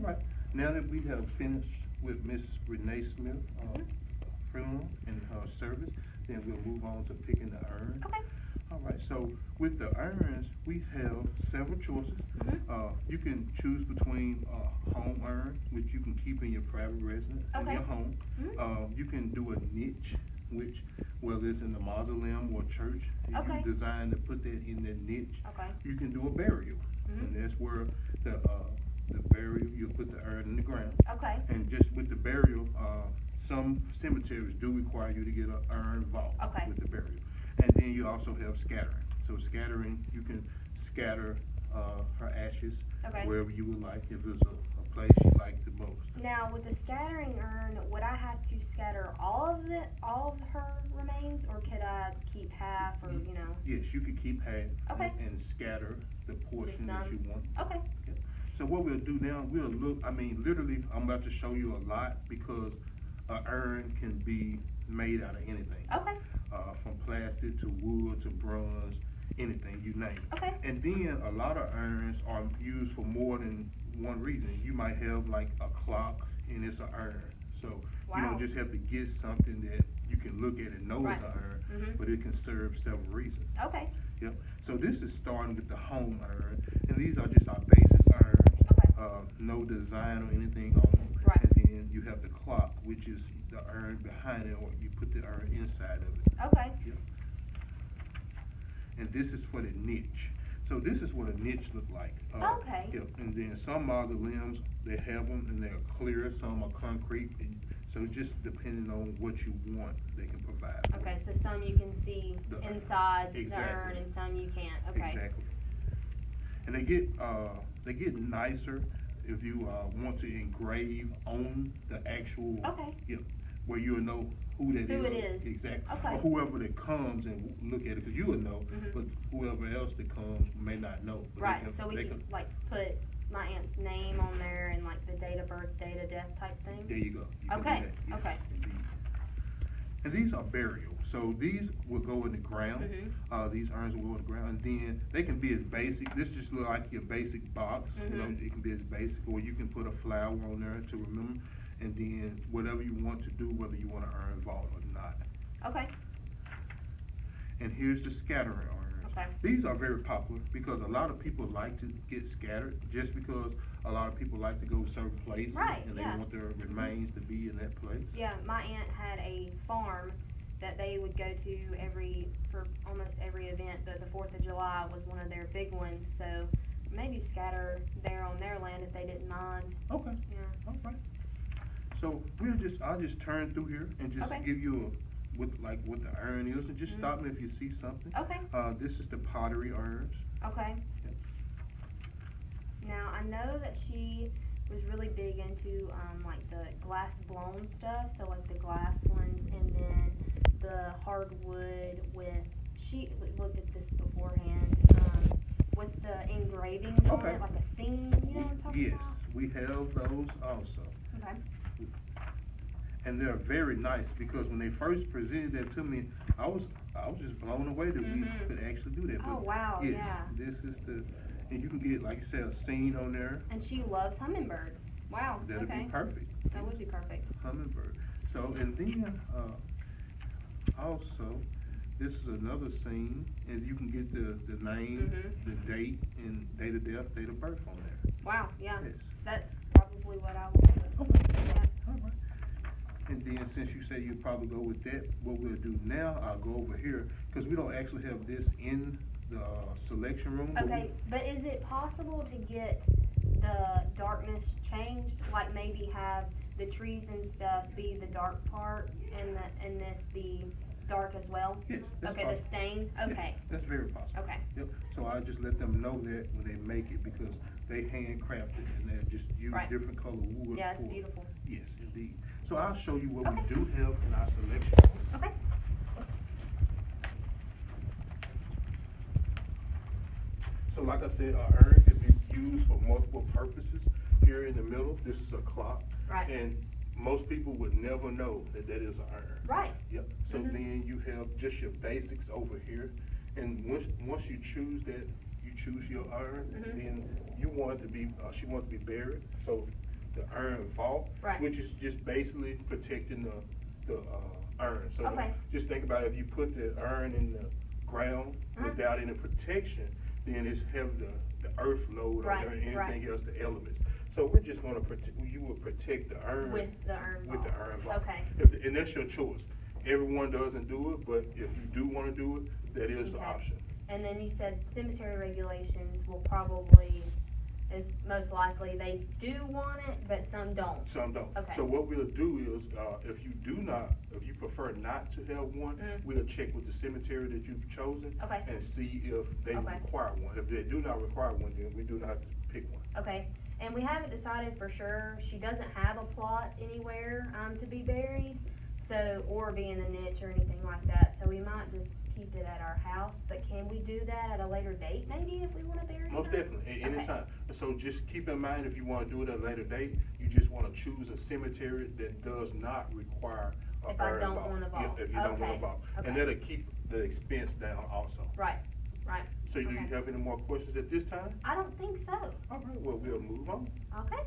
All right. Now that we have finished with Miss Renee Smith, funeral and her service, then we'll move on to picking the urn. Okay. All right. So with the urns, we have several choices. You can choose between a home urn, which you can keep in your private residence in Okay. your home. You can do a niche, which whether it's in the mausoleum or church, Okay. you design to put that in that niche. Okay. You can do a burial, and that's where the burial you put the urn in the ground. Okay. And just with the burial, some cemeteries do require you to get an urn vault Okay. with the burial. And then you also have scattering. So scattering, you can scatter her ashes Okay. wherever you would like, if it's a place you like the most. Now, with the scattering urn, would I have to scatter all of her remains, or could I keep half, or Yes, you could keep half Okay. and scatter the portion that some. you want. Okay. Yeah. So what we'll do now, we'll look, I mean, literally, I'm about to show you a lot because an urn can be made out of anything. Okay. From plastic to wood to bronze, anything, you name it. Okay. And then a lot of urns are used for more than one reason. You might have like a clock and it's an urn. So you Wow. don't just have to get something that you can look at and know Right. it's an urn, Mhm. but it can serve several reasons. Okay. Yep. So this is starting with the home urn, and these are just our basic urns. Okay. No design or anything on them. Right. And then you have the clock, which is the urn behind it, or you put the urn inside of it. Okay. Yep. And this is for the niche. So this is what a niche look like. Okay. Yep. And then some mausoleums, they have them and they're clear, some are concrete. And so just depending on what you want, they can provide. Okay, so some you can see The urn. inside Exactly. the urn, and some you can't. Okay. Exactly. And they get nicer if you want to engrave on the actual. Okay. Yep. Where you'll know who that is. Who it is. Exactly. Okay. Or whoever that comes and look at it, because you will know, but whoever else that comes may not know. But Right. So we can like put my aunt's name on there and like the date of birth, date of death type thing. There you go. You can do Okay. that. Yes, Okay. indeed. And these are burial. So these will go in the ground. These urns will go in the ground. And then they can be as basic. This just look like your basic box. You know, it can be as basic, or you can put a flower on there to remember. And then whatever you want to do, whether you want to urn vault or not. Okay. And here's the scattering urns. Okay. These are very popular because a lot of people like to get scattered just because a lot of people like to go certain places. Right, And they yeah. want their remains to be in that place. Yeah, my aunt had a farm that they would go to for almost every event. The 4th of July was one of their big ones, so maybe scatter there on their land if they didn't mind. Okay. Yeah. All right. So I'll just turn through here and just Okay. give you what the urn is, and just stop me if you see something. Okay. This is the pottery urns. Okay. Yep. Now I know that she was really big into like the glass blown stuff, so like the glass ones, and then the hardwood with. She looked at this beforehand with the engravings on Okay. it, like a scene. You know what I'm talking Yes, about? we have those also. Okay. And they're very nice because when they first presented that to me, I was just blown away that we could actually do that. Oh, But wow, yes, yeah. this is and you can get, like you said, a scene on there. And she loves hummingbirds. Wow. That'll Okay. be perfect. That would be perfect. Hummingbird. So, and then also, this is another scene, and you can get the name, the date, and date of death, date of birth on there. Wow. Yeah. Yes. That's probably what I would do. Okay. Yeah. All right. And then since you say you'll probably go with that, what we'll do now, I'll go over here, because we don't actually have this in the selection room. Okay, but is it possible to get the darkness changed? Like maybe have the trees and stuff be the dark part and this be dark as well? Yes, that's okay, possible. the stain? Okay. Yes, that's very possible. Okay. Yep. So I just let them know that when they make it, because they handcraft it and they just use Right. different color wood. Yeah, it's for it. beautiful. Yes, indeed. So I'll show you what Okay. we do have in our selection. Okay. So like I said, our urn can be used for multiple purposes. Here in the middle, this is a clock. Right. And most people would never know that that is an urn. Right. Yep. So then you have just your basics over here. And once you choose that, you choose your urn, then you want it to be, she wants to be buried. So the urn vault, Right. which is just basically protecting the urn. So Okay. just think about it, if you put the urn in the ground without any protection, then it's have the earth load Right, or anything right. else, the elements. So we're just gonna you will protect the urn With the urn with the vault. urn vault. Okay. And that's your choice. Everyone doesn't do it, but if you do wanna do it, that is the Okay. option. And then you said cemetery regulations will probably, is most likely, they do want it, but some don't. Some don't. Okay. So what we'll do is, if you prefer not to have one, we'll check with the cemetery that you've chosen. Okay. And see if they Okay. require one. If they do not require one, then we do not have to pick one. Okay, and we haven't decided for sure, she doesn't have a plot anywhere, to be buried, so, or be in a niche or anything like that, so we might just keep it at our house, but can we do that at a later date, maybe, if we wanna bury her? Most definitely, Okay. anytime. So just keep in mind, if you wanna do it at a later date, you just wanna choose a cemetery that does not require a If I urn don't vault. want a vault. If you don't want a Okay. vault. Okay. And that'll keep the expense down also. Right, right. So do you Okay. have any more questions at this time? I don't think so. All right, well, we'll move on. Okay.